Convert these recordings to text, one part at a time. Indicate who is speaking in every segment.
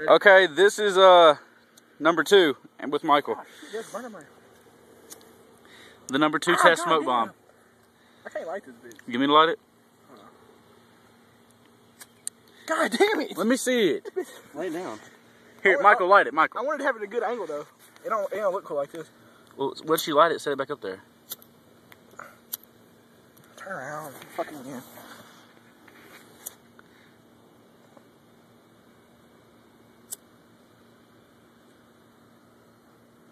Speaker 1: Okay, this is number 2, and with Michael. The number 2 test smoke bomb.
Speaker 2: I can't light this bitch.
Speaker 1: You want me to light it?
Speaker 2: God damn it!
Speaker 1: Let me see it.
Speaker 3: Lay it down.
Speaker 1: Here, Michael, light it, Michael.
Speaker 2: I wanted to have it at a good angle though. It don't look cool like this.
Speaker 1: Well, once you light it, set it back up there.
Speaker 2: Turn around, fucking again.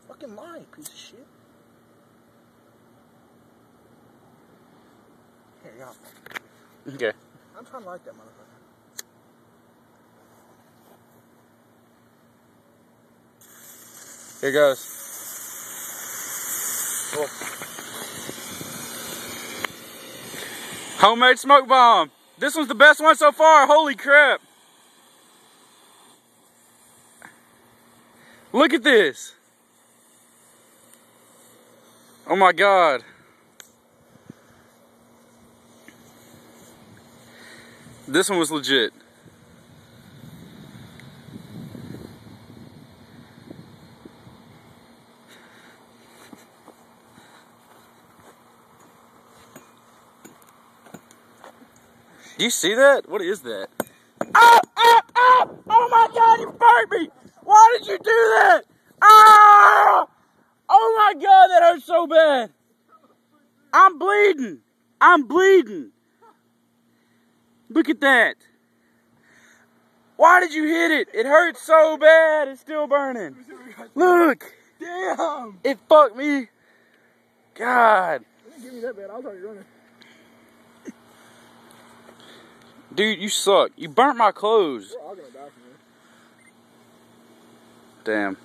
Speaker 2: Fucking light, piece of shit. Here you go.
Speaker 1: Okay.
Speaker 2: I'm trying to light that motherfucker.
Speaker 1: Here goes.
Speaker 2: Cool.
Speaker 1: Homemade smoke bomb. This one's the best one so far. Holy crap. Look at this. Oh my God. This one was legit. Do you see that? What is that? Oh, oh, oh! Oh my God, you burnt me! Why did you do that? Oh! Oh my God, that hurts so bad. I'm bleeding. I'm bleeding. Look at that. Why did you hit it? It hurts so bad. It's still burning. Look.
Speaker 2: Damn!
Speaker 1: It fucked me. God.
Speaker 2: It didn't give me that bad. I was already running.
Speaker 1: Dude, you suck. You burnt my clothes.
Speaker 2: We're all gonna die from this.
Speaker 1: Damn.